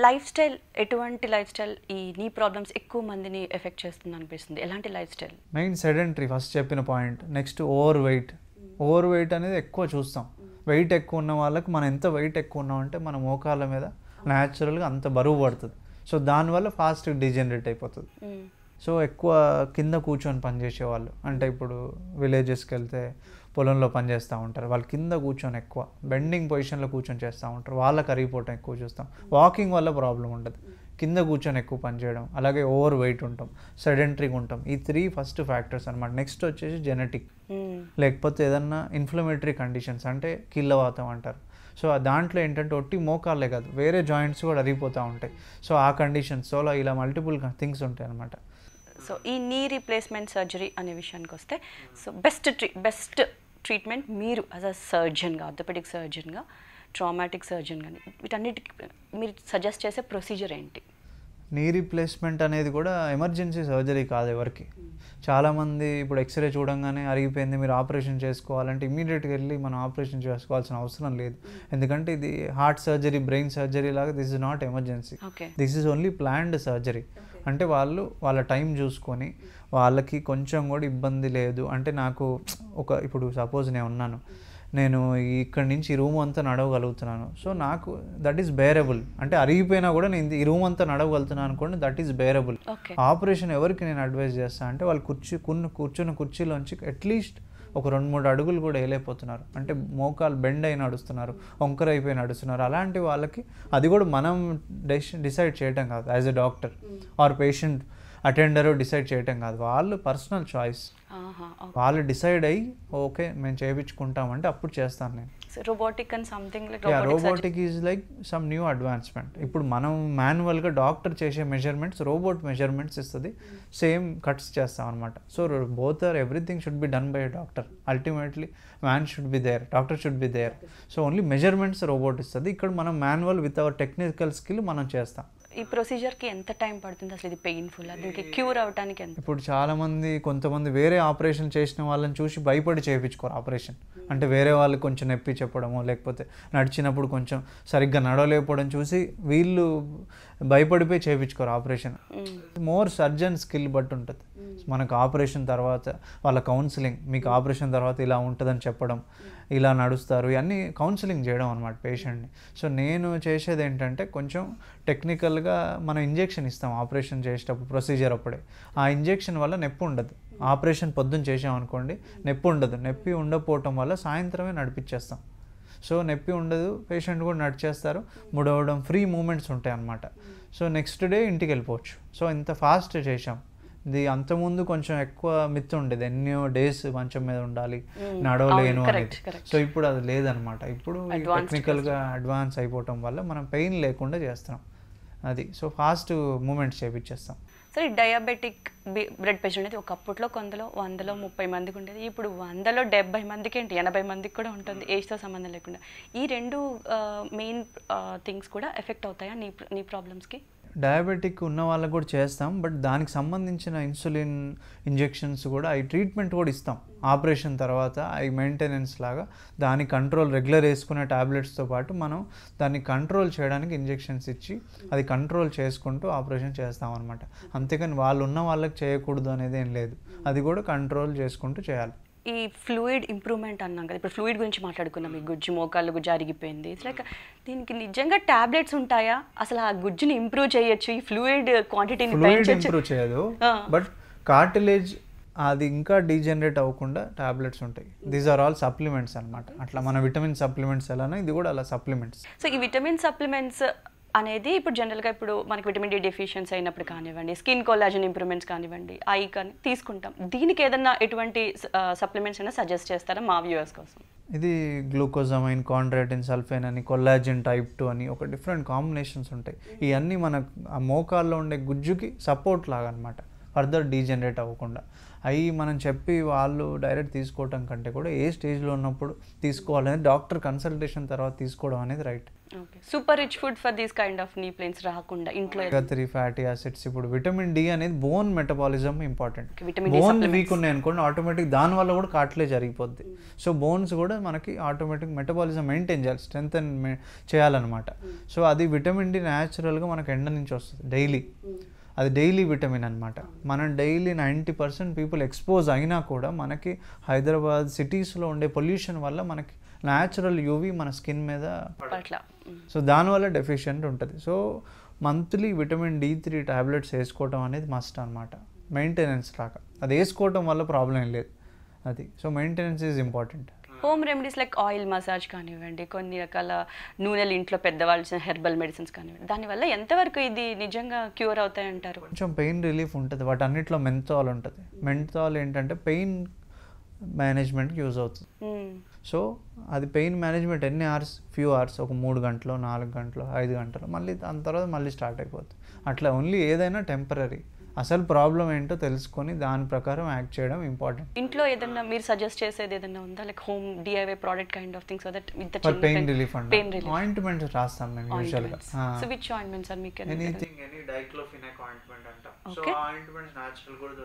లైఫ్ స్టైల్, ఎటువంటి లైఫ్ స్టైల్ ఈ నీ ప్రాబ్లమ్స్ ఎక్కువ మందిని ఎఫెక్ట్ చేస్తుంది అనిపిస్తుంది? ఎలాంటి life style? Main sedentary, first చెప్పిన పాయింట్. నెక్స్ట్ ఓవర్ వెయిట్ అనేది ఎక్కువ చూస్తాం. వెయిట్ ఎక్కువ ఉన్న వాళ్ళకి, మనం ఎంత వెయిట్ ఎక్కువ ఉన్నామంటే మన మోకాళ్ళ మీద న్యాచురల్గా అంత బరువు పడుతుంది. సో దానివల్ల ఫాస్ట్ డిజనరేట్ అయిపోతుంది. సో ఎక్కువ కింద కూర్చొని పనిచేసే వాళ్ళు, అంటే ఇప్పుడు విలేజెస్కి వెళ్తే పొలంలో పనిచేస్తూ ఉంటారు, వాళ్ళు కింద కూర్చొని ఎక్కువ బెండింగ్ పొజిషన్లో కూర్చొని చేస్తూ ఉంటారు, వాళ్ళకి అరిగిపోవటం ఎక్కువ చూస్తాం. వాకింగ్ వల్ల ప్రాబ్లం ఉండదు, కింద కూర్చొని ఎక్కువ పనిచేయడం, అలాగే ఓవర్ వెయిట్ ఉంటాం, సెడెంటరీగా ఉంటాం. ఈ 3 ఫస్ట్ ఫ్యాక్టర్స్ అనమాట. నెక్స్ట్ వచ్చేసి జెనెటిక్, లేకపోతే ఏదన్నా ఇన్ఫ్లమేటరీ కండిషన్స్ అంటే కీళ్ళవాతం అంటారు. సో దాంట్లో ఏంటంటే ఒట్టి మోకాళ్ళే కాదు, వేరే జాయింట్స్ కూడా అరిగిపోతూ ఉంటాయి. సో ఆ కండిషన్స్లో ఇలా మల్టిపుల్ థింగ్స్ ఉంటాయి అనమాట. సో ఈ నీ రీప్లేస్మెంట్ సర్జరీ అనే విషయానికి వస్తే, సో బెస్ట్ ట్రీట్మెంట్ మీరు యాజ్ అ సర్జన్గా, ఆర్థోపెడిక్ సర్జన్గా, ట్రామాటిక్ సర్జన్ కానీ వీటన్నిటికి మీరు సజెస్ట్ చేసే ప్రొసీజర్ ఏంటి? నీ రీప్లేస్మెంట్ అనేది కూడా ఎమర్జెన్సీ సర్జరీ కాదు ఎవరికి. చాలామంది ఇప్పుడు ఎక్స్రే చూడంగానే అరిగిపోయింది మీరు ఆపరేషన్ చేసుకోవాలంటే ఇమీడియట్గా వెళ్ళి మనం ఆపరేషన్ చేసుకోవాల్సిన అవసరం లేదు. ఎందుకంటే ఇది హార్ట్ సర్జరీ, బ్రెయిన్ సర్జరీ లాగా this is not emergency, this is only planned surgery. అంటే వాళ్ళ టైం చూసుకొని వాళ్ళకి కొంచెం కూడా ఇబ్బంది లేదు. అంటే నాకు ఇప్పుడు సపోజ్ నేను ఇక్కడి నుంచి ఈ రూమ్ అంతా నడవగలుగుతున్నాను, సో నాకు దట్ ఈస్ బేరబుల్. అంటే అరిగిపోయినా కూడా నేను ఈ రూమ్ అంతా నడవగలుగుతున్నాను అనుకోండి, దట్ ఈస్ బేరబుల్. ఆపరేషన్ ఎవరికి నేను అడ్వైజ్ చేస్తాను అంటే వాళ్ళు కూర్చున్న కుర్చీలోంచి అట్లీస్ట్ ఒక 2-3 అడుగులు కూడా వేయలేకపోతున్నారు, అంటే మోకాలు బెండ్ అయి నడుస్తున్నారు, వంకర అయిపోయి నడుస్తున్నారు. అలాంటి వాళ్ళకి అది కూడా మనం డిసైడ్ చేయటం కాదు, as a doctor or patient attender decide చేయటం కాదు, వాళ్ళు పర్సనల్ చాయిస్. వాళ్ళు డిసైడ్ అయ్యి ఓకే మేము చేయించుకుంటామంటే అప్పుడు చేస్తాను నేను. Robotic is like some new advancement. ఇప్పుడు మనం మాన్యువల్గా డాక్టర్ చేసే మెజర్మెంట్స్ రోబోట్ మెజర్మెంట్స్ ఇస్తుంది, సేమ్ కట్స్ చేస్తాం అనమాట. So both or everything should be done by doctor. Ultimately man should be there, doctor should be there. So only measurements robot ఇస్తుంది, ఇక్కడ మనం manual with our technical skill మనం చేస్తాం. ఈ ప్రొసీజర్కి ఎంత టైం పడుతుంది అసలు? ఇది పెయిన్ఫుల్, దీనికి క్యూర్ అవడానికి ఎంత? ఇప్పుడు కొంతమంది వేరే ఆపరేషన్ చేసిన వాళ్ళని చూసి భయపడి చేయించుకోరు ఆపరేషన్. అంటే వేరే వాళ్ళు కొంచెం నొప్పి చెప్పడము, లేకపోతే నడిచినప్పుడు కొంచెం సరిగ్గా నడవలేకపోవడం చూసి వీళ్ళు భయపడిపోయి చేయించుకోరు ఆపరేషన్. మోర్ సర్జన్ స్కిల్ బట్టి ఉంటుంది. మనకు ఆపరేషన్ తర్వాత వాళ్ళ కౌన్సిలింగ్, మీకు ఆపరేషన్ తర్వాత ఇలా ఉంటుందని చెప్పడం, ఇలా నడుస్తారు, ఇవన్నీ కౌన్సిలింగ్ చేయడం అనమాట పేషెంట్ని. సో నేను చేసేది ఏంటంటే కొంచెం టెక్నికల్గా మనం ఇంజెక్షన్ ఇస్తాం ఆపరేషన్ చేసేటప్పుడు, ప్రొసీజర్ అప్పుడే. ఆ ఇంజెక్షన్ వల్ల నొప్పి ఉండదు. ఆపరేషన్ పొద్దున్న చేసామనుకోండి నొప్పి ఉండదు, నొప్పి ఉండకపోవటం వల్ల సాయంత్రమే నడిపించేస్తాం. సో నొప్పి ఉండదు, పేషెంట్ కూడా నడిచేస్తారు, ముడవడం, ఫ్రీ మూమెంట్స్ ఉంటాయి అన్నమాట. సో నెక్స్ట్ డే ఇంటికి వెళ్ళిపోవచ్చు. సో ఇంత ఫాస్ట్ చేసాం. ఇది అంతకుముందు కొంచెం ఎక్కువ మిత్ ఉండేది, ఎన్నో డేస్ మంచం మీద ఉండాలి, నడవలేను అనేది. సో ఇప్పుడు అది లేదనమాట. ఇప్పుడు టెక్నికల్గా అడ్వాన్స్ అయిపోవటం వల్ల మనం పెయిన్ లేకుండా చేస్తున్నాం అది. సో ఫాస్ట్ మూమెంట్స్ చేయించేస్తాం. సరే, డయాబెటిక్ బ్లడ్ ప్రెషర్ అనేది ఒకప్పట్లో 100లో 30 మందికి ఉండేది, ఇప్పుడు 100లో 70 మందికి ఏంటి 80 మందికి కూడా ఉంటుంది, ఏజ్తో సంబంధం లేకుండా. ఈ రెండు మెయిన్ థింగ్స్ కూడా ఎఫెక్ట్ అవుతాయా నీ ప్రాబ్లమ్స్కి? డయాబెటిక్ ఉన్న వాళ్ళకు కూడా చేస్తాం, బట్ దానికి సంబంధించిన ఇన్సులిన్ ఇంజెక్షన్స్ కూడా ఈ ట్రీట్మెంట్ కూడా ఇస్తాం ఆపరేషన్ తర్వాత. ఈ మెయింటెనెన్స్ లాగా దాని కంట్రోల్ రెగ్యులర్ వేసుకునే టాబ్లెట్స్తో పాటు మనం దాన్ని కంట్రోల్ చేయడానికి ఇంజెక్షన్స్ ఇచ్చి అది కంట్రోల్ చేసుకుంటూ ఆపరేషన్ చేస్తాం అనమాట. అంతేకాని వాళ్ళు ఉన్న వాళ్ళకి చేయకూడదు అనేది ఏం లేదు, అది కూడా కంట్రోల్ చేసుకుంటూ చేయాలి. ఈ ఫ్లూయిడ్ ఇంప్రూవ్మెంట్ అన్నాం కదా, ఇప్పుడు ఫ్లూయిడ్ గురించి మాట్లాడుకున్నాం. ఈ మోకాళ్ళు గుజ్జు అరిగిపోయింది, ఇట్స్ లైక్ దీనికి నిజంగా టాబ్లెట్స్ ఉంటాయా? అసలు ఆ గుజ్జుని ఇంప్రూవ్ చేయొచ్చు, ఈ ఫ్లూయిడ్ క్వాంటిటీని ఇంప్రూవ్ చేయదు, బట్ కార్టిలేజ్ అది ఇంకా డీజనరేట్ అవ్వకుండా టాబ్లెట్స్ ఉంటాయి. దీస్ ఆర్ ఆల్ సప్లిమెంట్స్ అనమాట. అట్లా మన విటమిన్ సప్లిమెంట్స్ ఎలానో ఇది కూడా అలా సప్లిమెంట్స్. సో ఈ విటమిన్ సప్లిమెంట్స్ అనేది ఇప్పుడు జనరల్గా ఇప్పుడు మనకి విటమిన్ డి డెఫిషియన్సీ అయినప్పుడు కానివ్వండి, స్కిన్ కొలాజన్ ఇంప్రూవ్మెంట్స్ కానివ్వండి, ఐ కానీ తీసుకుంటాం. దీనికి ఏదన్నా ఎటువంటి సప్లిమెంట్స్ అయినా సజెస్ట్ చేస్తారా మా వ్యూవర్స్ కోసం? ఇది గ్లూకోజమైన్, కాండ్రాటిన్ సల్ఫేన్ అని, కొల్లాజిన్ టైప్ 2 అని ఒక డిఫరెంట్ కాంబినేషన్స్ ఉంటాయి. ఇవన్నీ మన ఆ మోకాల్లో ఉండే గుజ్జుకి సపోర్ట్ లాగా అనమాట, ఫర్దర్ డీజనరేట్ అవ్వకుండా. అవి మనం చెప్పి వాళ్ళు డైరెక్ట్ తీసుకోవటం కంటే కూడా ఏ స్టేజ్లో ఉన్నప్పుడు తీసుకోవాలనేది డాక్టర్ కన్సల్టేషన్ తర్వాత తీసుకోవడం అనేది right. Super rich food for these kind of నీ పెయిన్స్ రాకుండా ఇంట్లో 3 ఫ్యాటీ యాసిడ్స్. ఇప్పుడు విటమిన్ డి అనేది bone metabolism important. Bone weak ఉన్నాయి అనుకోండి, ఆటోమేటిక్ దాని వల్ల కూడా కార్టిలేజ్ జరిగిపోద్ది. సో బోన్స్ కూడా మనకి ఆటోమేటిక్ మెటబాలిజం మెయింటైన్ చేయాలి, స్ట్రెంత్ చేయాలన్నమాట. సో అది విటమిన్ డి న్యాచురల్గా మనకు ఎండ నుంచి వస్తుంది డైలీ. అది డైలీ విటమిన్ అనమాట. మనం డైలీ 90% పీపుల్ ఎక్స్పోజ్ అయినా కూడా మనకి హైదరాబాద్ సిటీస్లో ఉండే పొల్యూషన్ వల్ల మనకి న్యాచురల్ యూవీ మన స్కిన్ మీద, సో దానివల్ల డెఫిషియెంట్ ఉంటుంది. So monthly vitamin D3 tablets వేసుకోవటం అనేది మస్ట్ అనమాట, మెయింటెనెన్స్ లాగా. అది వేసుకోవటం వల్ల ప్రాబ్లం లేదు అది. So maintenance is important. Home remedies like oil massage కానివ్వండి, కొన్ని రకాల నూనెలు ఇంట్లో పెద్దవాళ్ళు హెర్బల్ మెడిసిన్స్ కానివ్వండి, దానివల్ల ఎంతవరకు ఇది నిజంగా క్యూర్ అవుతాయంటారు? కొంచెం పెయిన్ రిలీఫ్ ఉంటుంది. వాటి అన్నిట్లో మెంథాల్ ఉంటుంది. మెంథాల్ ఏంటంటే పెయిన్ మేనేజ్మెంట్కి యూజ్ అవుతుంది. సో అది పెయిన్ మేనేజ్మెంట్ ఎన్ని అవర్స్, ఫ్యూ అవర్స్, ఒక 3 గంటలు, 4 గంటలు, 5 గంటలు, మళ్ళీ దాని తర్వాత మళ్ళీ స్టార్ట్ అయిపోతుంది. అట్లా ఓన్లీ ఏదైనా టెంపరీ. అసలు ప్రాబ్లం ఏంటో తెలుసుకొని దాని ప్రకారం యాక్ట్ చేయడం ఇంపార్టెంట్. ఇంట్లో ఏదైనా మీరు సజెస్ట్ చేసేది ఏదైనా ఉందా, like home DIY product kind of things, so that with the pain relief అంటే ఆయింట్మెంట్స్ రాస్తాం మేము యూజువల్గా. సో విచ్ ఆయింట్మెంట్స్ ఆర్ మీకు ఎనీథింగ్, ఎనీ డైక్లోఫినాక్ ఆయింట్మెంట్ అంట. సో ఆయింట్మెంట్స్ నేచురల్ కూడా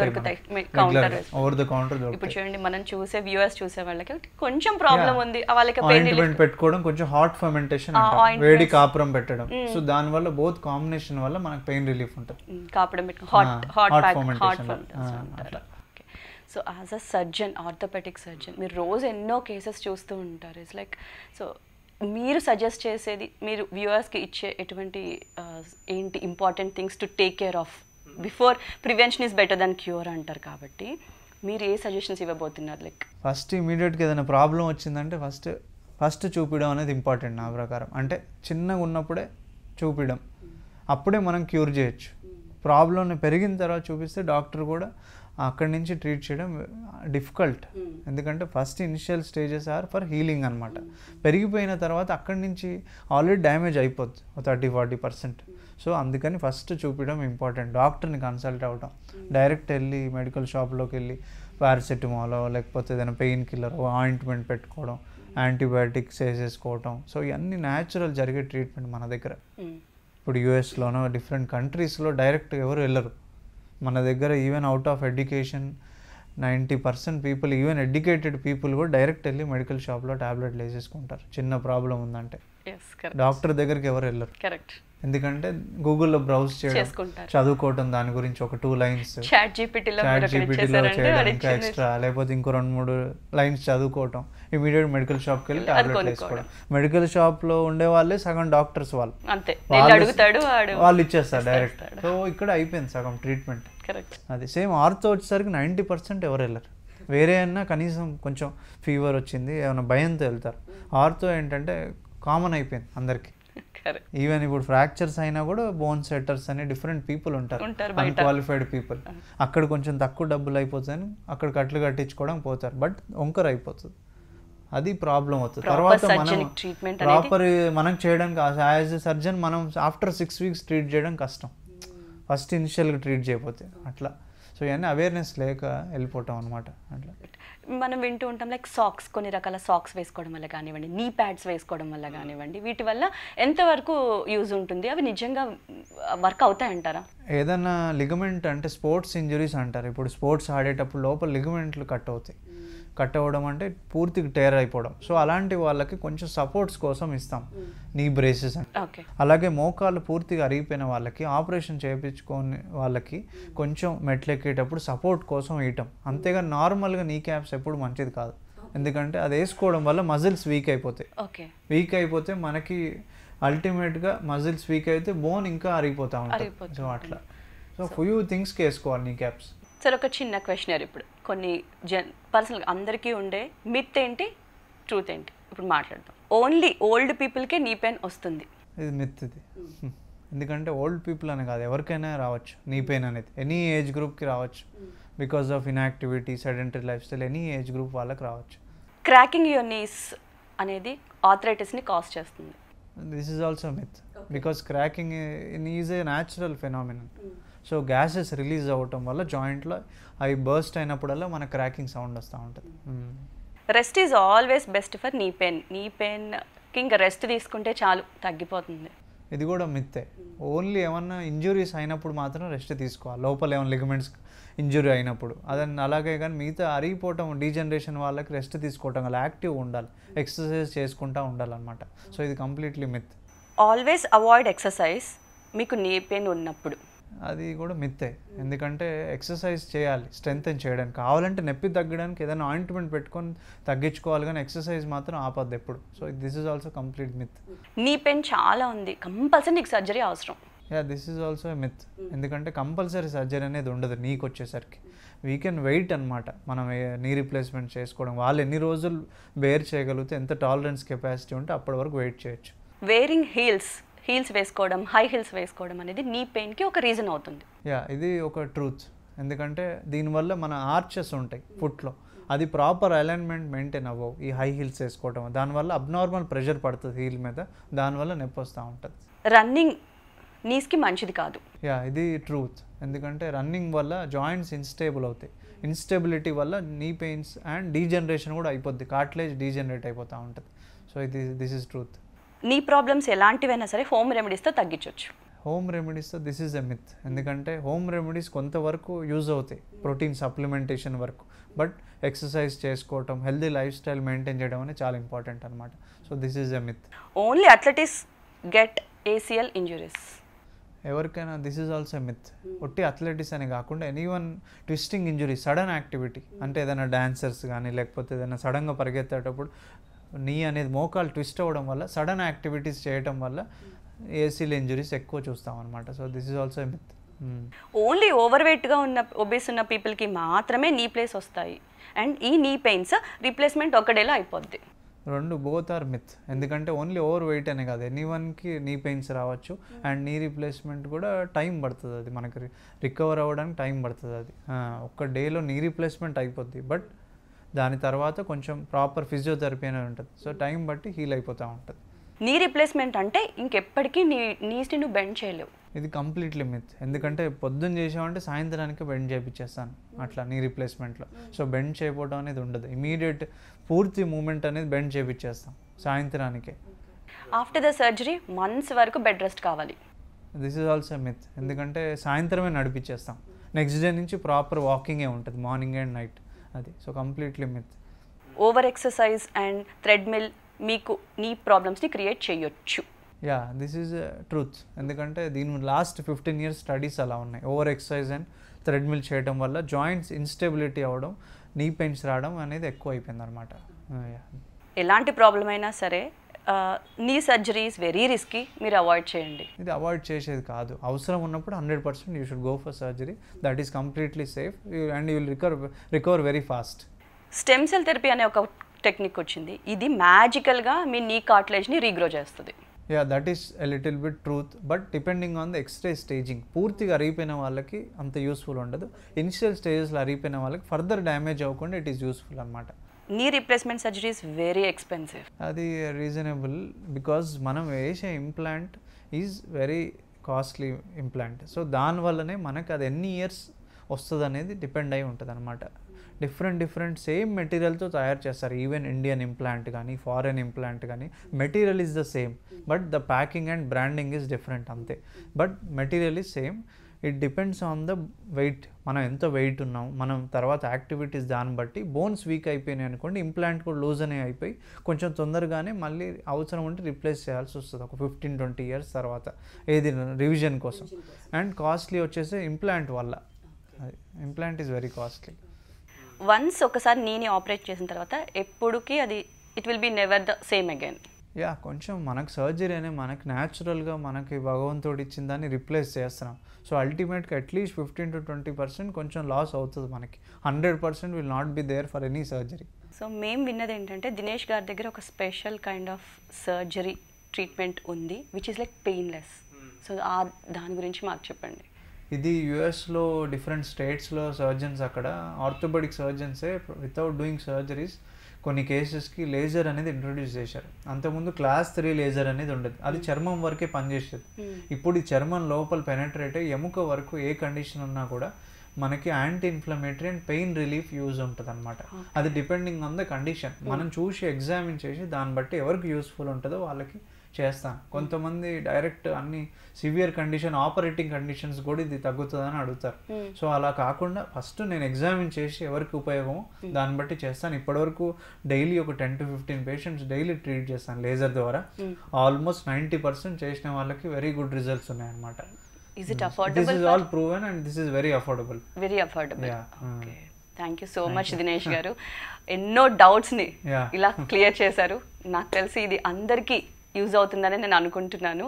దొరుకుతాయి కౌంటర్, ఓవర్ ద కౌంటర్ దొరుకుతాయి. ఇప్పుడు చూడండి, మనం చూసే వ్యూవర్స్ చూసే వాళ్ళకి కొంచెం ప్రాబ్లం ఉంది, వాళ్ళకి పెయిన్ ఆయింట్మెంట్ పెట్టుకోవడం, కొంచెం హాట్ ఫర్మెంటేషన్ అంటాం, వేడి కాపురం పెట్టడం. సో దాని వల్ల బోత్ కాంబినేషన్ వల్ల మనకు పెయిన్ రిలీఫ్ ఉంటుంది. కాపడం hot fermentation. So as a surgeon, orthopaedic surgeon, మీరు రోజు ఎన్నో కేసెస్ చూస్తూ ఉంటారు. ఇట్స్ లైక్, సో మీరు సజెస్ట్ చేసేది, మీరు వ్యూవర్స్కి ఇచ్చే ఎటువంటి ఏంటి important things to take care of before? Prevention is better than cure అంటారు కాబట్టి మీరు ఏ సజెషన్స్ ఇవ్వబోతున్నారు? లైక్ ఫస్ట్ ఇమీడియట్గా ఏదైనా ప్రాబ్లం వచ్చిందంటే ఫస్ట్ చూపించడం అనేది ఇంపార్టెంట్ నా ప్రకారం. అంటే చిన్నగా ఉన్నప్పుడే చూపించడం, అప్పుడే మనం క్యూర్ చేయొచ్చు. ప్రాబ్లం పెరిగిన తర్వాత చూపిస్తే డాక్టర్ కూడా అక్కడి నుంచి ట్రీట్ చేయడం డిఫికల్ట్. ఎందుకంటే first initial stages are for healing అనమాట. పెరిగిపోయిన తర్వాత అక్కడి నుంచి ఆల్రెడీ డ్యామేజ్ అయిపోద్ది 30-40%. సో అందుకని ఫస్ట్ చూపించడం ఇంపార్టెంట్. డాక్టర్ని కన్సల్ట్ అవ్వడం, డైరెక్ట్ వెళ్ళి మెడికల్ షాప్లోకి వెళ్ళి పారాసెటమాలో లేకపోతే ఏదైనా పెయిన్ కిల్లర్ ఆయింట్మెంట్ పెట్టుకోవడం, యాంటీబయాటిక్స్ వేసేసుకోవడం. సో ఇవన్నీ న్యాచురల్ జరిగే ట్రీట్మెంట్ మన దగ్గర. ఇప్పుడు యూఎస్లోనో డిఫరెంట్ కంట్రీస్లో డైరెక్ట్ ఎవరు వెళ్ళరు. మన దగ్గర even out of education 90% people, even educated people కూడా డైరెక్ట్ వెళ్ళి మెడికల్ షాప్లో టాబ్లెట్లు వేసేసుకుంటారు చిన్న ప్రాబ్లం ఉందంటే. డాక్టర్ దగ్గరికి ఎవరు వెళ్ళరు. కరెక్ట్. ఎందుకంటే గూగుల్లో బ్రౌజ్ చేయడం, చదువుకోవటం, దాని గురించి ఒక 2 లైన్స్ చాట్ జీపీటీలో చేయడం, ఇంకా ఎక్స్ట్రా లేకపోతే ఇంకో 2-3 లైన్స్ చదువుకోవటం, ఇమీడియట్ మెడికల్ షాప్కి వెళ్ళి టాబ్లెట్ వేసుకోవడం. మెడికల్ షాప్లో ఉండే వాళ్ళే సగం డాక్టర్స్ వాళ్ళు ఇచ్చేస్తారు డైరెక్ట్. సో ఇక్కడ అయిపోయింది సగం ట్రీట్మెంట్. అది సేమ్ ఆర్థో వచ్చేసరికి 90% ఎవరు వెళ్ళరు. వేరే అన్నా కనీసం కొంచెం ఫీవర్ వచ్చింది ఏమైనా భయంతో వెళ్తారు. ఆర్థో ఏంటంటే కామన్ అయిపోయింది అందరికి. ఈవెన్ ఇప్పుడు ఫ్రాక్చర్స్ అయినా కూడా బోన్ సెట్టర్స్ అని డిఫరెంట్ పీపుల్ ఉంటారు, అన్క్వాలిఫైడ్ పీపుల్. అక్కడ కొంచెం తక్కువ డబ్బులు అయిపోతుందని అక్కడ కట్లు కట్టించుకోవడం పోతారు, బట్ వంకర్ అయిపోతుంది. అది ప్రాబ్లం అవుతుంది. తర్వాత మనం ప్రాపర్ మనం చేయడానికి యాజ్ ఎ సర్జన్ మనం ఆఫ్టర్ 6 weeks ట్రీట్ చేయడం కష్టం, ఫస్ట్ ఇనిషియల్గా ట్రీట్ చేయకపోతే అట్లా. సో ఇవన్నీ అవేర్నెస్ లేక వెళ్ళిపోవటం అనమాట. అట్లా మనం వింటూ ఉంటాం లైక్ సాక్స్, కొన్ని రకాల సాక్స్ వేసుకోవడం వల్ల కానివ్వండి, నీ ప్యాడ్స్ వేసుకోవడం వల్ల కానివ్వండి, వీటి వల్ల ఎంతవరకు యూజ్ ఉంటుంది? అవి నిజంగా వర్క్ అవుతాయంటారా? ఏదైనా లిగమెంట్ అంటే స్పోర్ట్స్ ఇంజరీస్ అంటారు. ఇప్పుడు స్పోర్ట్స్ ఆడేటప్పుడు లోపల లిగమెంట్లు కట్ అవుతాయి. కట్ అవ్వడం అంటే పూర్తిగా టేర్ అయిపోవడం. సో అలాంటి వాళ్ళకి కొంచెం సపోర్ట్స్ కోసం ఇస్తాం నీ బ్రేసెస్ అంటే. అలాగే మోకాళ్ళు పూర్తిగా అరిగిపోయిన వాళ్ళకి, ఆపరేషన్ చేయించుకోని వాళ్ళకి కొంచెం మెట్లెక్కేటప్పుడు సపోర్ట్ కోసం వేయటం. అంతేగా నార్మల్గా నీ క్యాప్స్ ఎప్పుడు మంచిది కాదు. ఎందుకంటే అది వేసుకోవడం వల్ల మజిల్స్ వీక్ అయిపోతాయి. వీక్ అయిపోతే మనకి అల్టిమేట్గా మజిల్స్ వీక్ అయితే బోన్ ఇంకా అరిగిపోతూ ఉంటుంది. సో అట్లా ఫ్యూ థింగ్స్కి వేసుకోవాలి నీ క్యాప్స్. సరే, ఒక చిన్న క్వశ్చనర్. ఇప్పుడు కొన్ని పర్సనల్గా అందరికీ ఉండే మిత్ ఏంటి, ట్రూత్ ఏంటి ఇప్పుడు మాట్లాడదాం. ఓన్లీ ఓల్డ్ పీపుల్కే నీ పెయిన్ వస్తుంది. ఇది మిత్. ఇది ఎందుకంటే ఓల్డ్ పీపుల్ అని కాదు, ఎవరికైనా రావచ్చు నీ పెయిన్ అనేది. ఎనీ ఏజ్ గ్రూప్కి రావచ్చు. Because of inactivity, sedentary life style, any age group వాళ్ళకి రావచ్చు. క్రాకింగ్ యువర్ నీస్ అనేది ఆర్థరైటిస్ని కాజ్ చేస్తుంది. This is also myth. Because cracking is a natural phenomenon. So gases release అవ్వటం వల్ల జాయింట్లో అవి బర్స్ట్ అయినప్పుడల్లా మన క్రాకింగ్ సౌండ్ వస్తూ ఉంటుంది. Rest is always best for knee pain. నీ పెయిన్కి ఇంకా రెస్ట్ తీసుకుంటే చాలు, తగ్గిపోతుంది. ఇది కూడా మిత్తే. ఓన్లీ ఏమన్నా ఇంజురీస్ అయినప్పుడు మాత్రం రెస్ట్ తీసుకోవాలి, లోపల ఏమైనా లిగమెంట్స్ ఇంజురీ అయినప్పుడు. అదని అలాగే కానీ మిగతా అరిగిపోవటం, డీజనరేషన్ వాళ్ళకి రెస్ట్ తీసుకోవటం వల్ల యాక్టివ్ ఉండాలి, ఎక్సర్సైజ్ చేసుకుంటూ ఉండాలన్నమాట. సో ఇది completely myth. Always avoid exercise మీకు నీ పెయిన్ ఉన్నప్పుడు. అది కూడా మిత్తే. ఎందుకంటే ఎక్సర్సైజ్ చేయాలి స్ట్రెంగ్తెన్ చేయడానికి. కావాలంటే నొప్పి తగ్గడానికి ఏదైనా ఆయింట్మెంట్ పెట్టుకొని తగ్గించుకోవాలి, కానీ ఎక్సర్సైజ్ మాత్రం ఆపద్దు ఎప్పుడు. So this is also complete myth. Knee pain చాలా ఉంది, కంపల్సరీ నీకు సర్జరీ అవసరం. This is also a myth. ఎందుకంటే కంపల్సరీ సర్జరీ అనేది ఉండదు నీకు వచ్చేసరికి. వీ కెన్ వెయిట్ అనమాట, మనం నీ రీప్లేస్మెంట్ చేసుకోవడం. వాళ్ళు ఎన్ని రోజులు బేర్ చేయగలిగితే, ఎంత టాలరెన్స్ కెపాసిటీ ఉంటే అప్పటి వరకు వెయిట్ చేయొచ్చు. వేరింగ్ హీల్స్ వేసుకోవడం, హై హీల్స్ వేసుకోవడం అనేది నీ పెయిన్కి ఒక రీజన్ అవుతుంది. ఇది ఒక ట్రూత్. ఎందుకంటే దీనివల్ల మన ఆర్చెస్ ఉంటాయి ఫుట్లో, అది ప్రాపర్ అలైన్మెంట్ మెయింటైన్ అవ్వవు ఈ హై హీల్స్ వేసుకోవడం, దానివల్ల అబ్నార్మల్ ప్రెషర్ పడుతుంది హీల్ మీద, దానివల్ల నొప్పి వస్తూ ఉంటుంది. రన్నింగ్ నీస్కి మంచిది కాదు. యా, ఇది ట్రూత్. ఎందుకంటే రన్నింగ్ వల్ల జాయింట్స్ ఇన్స్టేబుల్ అవుతాయి, ఇన్స్టెబిలిటీ వల్ల నీ పెయిన్స్ అండ్ డీజనరేషన్ కూడా అయిపోద్ది, కార్టిలేజ్ డీజనరేట్ అయిపోతూ ఉంటుంది. So this is truth. Knee problems ఎలాంటివైనా సరే హోమ్ రెమెడీస్తో తగ్గించవచ్చు. హోమ్ రెమెడీస్తో దిస్ ఈజ్ ఎ మిత్. ఎందుకంటే హోమ్ రెమెడీస్ కొంతవరకు యూజ్ అవుతాయి ప్రోటీన్ సప్లిమెంటేషన్ వరకు, బట్ ఎక్సర్సైజ్ చేసుకోవటం, హెల్దీ లైఫ్ స్టైల్ మెయింటైన్ చేయడం అనేది చాలా ఇంపార్టెంట్ అనమాట. So this is a myth. Only athletics get ACL injuries. ఎవరికైనా దిస్ ఈజ్ ఆల్సో మిత్. ఒట్టి అథ్లెటిక్స్ అని కాకుండా anyone twisting injury, sudden activity అంటే ఏదైనా డాన్సర్స్ కానీ లేకపోతే ఏదైనా సడన్గా పరిగెత్తేటప్పుడు నీ అనేది మోకాలు ట్విస్ట్ అవ్వడం వల్ల, సడన్ యాక్టివిటీస్ చేయడం వల్ల ACL ఇంజురీస్ ఎక్కువ చూస్తాం అనమాట. So this is also myth. Only ఓవర్వెయిట్గా ఉన్న ఒబేస్ ఉన్న పీపుల్కి మాత్రమే నీ ప్లేస్ వస్తాయి అండ్ ఈ నీ పెయిన్స్ రీప్లేస్మెంట్ ఒక డేలో అయిపోద్ది. రెండు బోత్ ఆర్ మిత్. ఎందుకంటే ఓన్లీ ఓవర్ వెయిట్ అనే కాదు, ఎనీవన్కి నీ పెయిన్స్ రావచ్చు అండ్ నీ రీప్లేస్మెంట్ కూడా టైం పడుతుంది, అది మనకి రికవర్ అవ్వడానికి టైం పడుతుంది. అది ఒక్క డేలో నీ రీప్లేస్మెంట్ అయిపోద్ది, బట్ దాని తర్వాత కొంచెం ప్రాపర్ ఫిజియోథెరపీ అనేది ఉంటుంది. సో టైం బట్టి హీల్ అయిపోతూ ఉంటుంది. నీ రీప్లేస్మెంట్ అంటే ఇంకెప్పటికీ నీస్ని నువ్వు బెండ్ చేయలేవు. ఇది కంప్లీట్లీ మిత్. ఎందుకంటే పొద్దున్న చేసామంటే సాయంత్రానికి బెండ్ చేయించేస్తాను అట్లా నీ రీప్లేస్మెంట్లో. సో బెండ్ చేయకపోవడం అనేది ఉండదు, ఇమీడియట్ పూర్తి మూమెంట్ అనేది బెండ్ చేయించేస్తాం సాయంత్రానికే. ఆఫ్టర్ ద సర్జరీ మంత్స్ వరకు బెడ్ రెస్ట్ కావాలి. This is also myth. ఎందుకంటే సాయంత్రమే నడిపించేస్తాం, నెక్స్ట్ డే నుంచి ప్రాపర్ వాకింగే ఉంటుంది మార్నింగ్ అండ్ నైట్, అది. So completely myth. Over exercise and treadmill మీకు నీ ప్రాబ్లమ్స్ని క్రియేట్ చేయొచ్చు. Yeah, this is truth. ఎందుకంటే దీని లాస్ట్ 15 years స్టడీస్ అలా ఉన్నాయి. ఓవర్ ఎక్సర్సైజ్ అండ్ థ్రెడ్మిల్ చేయడం వల్ల జాయింట్స్ ఇన్స్టెబిలిటీ అవ్వడం, నీ పెయిన్స్ రావడం అనేది ఎక్కువ అయిపోయింది అనమాట. ఎలాంటి ప్రాబ్లం అయినా సరే knee surgery is very risky, మీరు అవాయిడ్ చేయండి. ఇది అవాయిడ్ చేసేది కాదు, అవసరం ఉన్నప్పుడు 100% you should go for surgery. That is completely safe and you will recover very fast. Stem cell therapy అనే ఒక టెక్నిక్ వచ్చింది, ఇది మ్యాజికల్గా మీ నీ కార్టిలేజ్ని రీగ్రో చేస్తుంది. Yeah, that is a little bit truth, but depending on the x-ray staging. పూర్తిగా అరిగిపోయిన వాళ్ళకి అంత యూస్ఫుల్ ఉండదు, ఇనిషియల్ స్టేజెస్లో అరిగిపోయిన వాళ్ళకి ఫర్దర్ డ్యామేజ్ అవ్వకుండా ఇట్ ఈస్ యూస్ఫుల్ అనమాట. Knee replacement surgery is very expensive. అది రీజనబుల్, బికాజ్ మనం వేసే implant is very costly implant. So దానివల్లనే మనకు అది ఎన్ని ఇయర్స్ వస్తుంది అనేది డిపెండ్ అయి ఉంటుంది అనమాట. డిఫరెంట్ సేమ్ మెటీరియల్తో తయారు చేస్తారు, ఈవెన్ ఇండియన్ ఇంప్లాంట్ కానీ ఫారెన్ ఇంప్లాంట్ కానీ material is the same, but the packing and branding is different అంతే. But material is same. It depends on the weight, మనం ఎంత వెయిట్ ఉన్నాం, మనం తర్వాత యాక్టివిటీస్ దాన్ని బట్టి. బోన్స్ వీక్ అయిపోయినాయి అనుకోండి, ఇంప్లాంట్ కూడా లూజ్ అనే అయిపోయి కొంచెం తొందరగానే మళ్ళీ అవసరం ఉంటే రిప్లేస్ చేయాల్సి వస్తుంది ఒక 15-20 years తర్వాత, ఏది రివిజన్ కోసం. అండ్ కాస్ట్లీ వచ్చేసి ఇంప్లాంట్ వల్ల, అది implant is very costly. Once ఒకసారి నీని ఆపరేట్ చేసిన తర్వాత ఎప్పుడుకి అది it will be never the same again. Yeah, కొంచెం మనకు సర్జరీ అనే మనకు న్యాచురల్గా మనకి భగవంతుడు ఇచ్చిన దాన్ని రిప్లేస్ చేస్తున్నాం. సో అల్టిమేట్గా అట్లీస్ట్ 15-20% కొంచెం లాస్ అవుతుంది మనకి. 100% will not be there for any surgery. So మేము విన్నది ఏంటంటే దినేష్ గారి దగ్గర ఒక special kind of surgery treatment ఉంది which is like painless. So దాని గురించి మాకు చెప్పండి. ఇది యుఎస్లో డిఫరెంట్ స్టేట్స్లో సర్జన్స్, అక్కడ ఆర్థోపెడిక్ సర్జన్సే వితౌట్ డూయింగ్ సర్జరీస్ కొన్ని కేసెస్కి లేజర్ అనేది ఇంట్రొడ్యూస్ చేశారు. అంతకుముందు Class 3 లేజర్ అనేది ఉండేది, అది చర్మం వరకే పనిచేసేది. ఇప్పుడు ఈ చర్మం లోపల పెనట్రేట్ అయ్యి ఎముక వరకు ఏ కండిషన్ ఉన్నా కూడా మనకి anti inflammatory and pain relief use ఉంటుంది అనమాట. అది డిపెండింగ్ ఆన్ ద కండిషన్ మనం చూసి ఎగ్జామిన్ చేసి దాన్ని బట్టి ఎవరికి యూస్ఫుల్ ఉంటుందో వాళ్ళకి చేస్తాను. కొంతమంది డైరెక్ట్ అన్ని సివియర్ కండిషన్, ఆపరేటింగ్ కండిషన్స్ కూడా ఇది తగ్గుతుందని అడుగుతారు. సో అలా కాకుండా ఫస్ట్ నేను ఎగ్జామిన్ చేసి ఎవరికి ఉపయోగమో దాన్ని బట్టి చేస్తాను. ఇప్పటివరకు డైలీ ఒక 10-15 పేషెంట్స్ డైలీ ట్రీట్ చేస్తాను లేజర్ ద్వారా. ఆల్మోస్ట్ 90% చేసిన వాళ్ళకి వెరీ గుడ్ రిజల్ట్స్ ఉన్నాయన్నమాట. Is it affordable? This is all proven and this is very affordable. Very affordable. Yeah. Okay. Thank you so much Dinesh గారు. ఎన్నో డౌట్స్ని ఇలా క్లియర్ చేశారు. నాకు తెలిసి ఇది అందరికీ యూజ్ అవుతుందని నేను అనుకుంటున్నాను.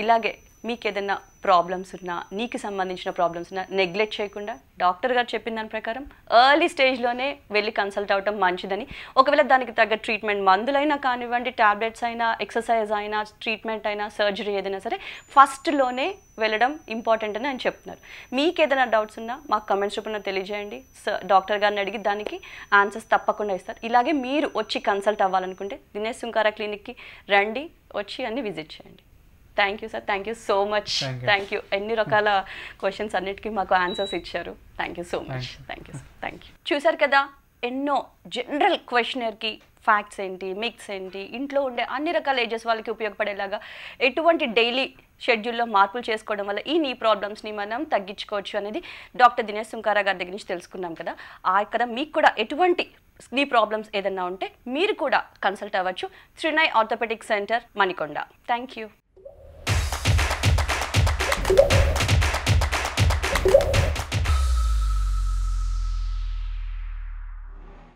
ఇలాగే మీకు ఏదైనా ప్రాబ్లమ్స్ ఉన్నా, నీకు సంబంధించిన ప్రాబ్లమ్స్ ఉన్నా నెగ్లెక్ట్ చేయకుండా డాక్టర్ గారు చెప్పిన దాని ప్రకారం ఎర్లీ స్టేజ్లోనే వెళ్ళి కన్సల్ట్ అవ్వటం మంచిదని, ఒకవేళ దానికి తగ్గ ట్రీట్మెంట్ మందులైనా కానివ్వండి, టాబ్లెట్స్ అయినా, ఎక్సర్సైజ్ అయినా, ట్రీట్మెంట్ అయినా, సర్జరీ ఏదైనా సరే ఫస్ట్లోనే వెళ్ళడం ఇంపార్టెంట్ అని ఆయన చెప్తున్నారు. మీకు ఏదైనా డౌట్స్ ఉన్నా మాకు కమెంట్స్ రూపంలో తెలియజేయండి. డాక్టర్ గారిని అడిగి దానికి ఆన్సర్స్ తప్పకుండా ఇస్తారు. ఇలాగే మీరు వచ్చి కన్సల్ట్ అవ్వాలనుకుంటే దినేష్ సుంకారా క్లినిక్కి రండి, వచ్చి అన్ని విజిట్ చేయండి. Thank you sir, thank you so much. Thank you. ఎన్ని రకాల క్వశ్చన్స్ అన్నిటికీ మాకు ఆన్సర్స్ ఇచ్చారు. Thank you so much. Thank you sir. Thank you. చూసారు కదా, ఎన్నో జనరల్ క్వశ్చనర్కి ఫ్యాక్ట్స్ ఏంటి, మిక్స్ ఏంటి, ఇంట్లో ఉండే అన్ని రకాల ఏజెస్ వాళ్ళకి ఉపయోగపడేలాగా ఎటువంటి డైలీ షెడ్యూల్లో మార్పులు చేసుకోవడం వల్ల ఈ నీ ప్రాబ్లమ్స్ని మనం తగ్గించుకోవచ్చు అనేది డాక్టర్ దినేష్ సుంకారా గారి దగ్గర నుంచి తెలుసుకున్నాం కదా. ఇక్కడ మీకు కూడా ఎటువంటి నీ ప్రాబ్లమ్స్ ఏదన్నా ఉంటే మీరు కూడా కన్సల్ట్ అవ్వచ్చు. Trinay orthopaedic centre, Manikonda. Thank you.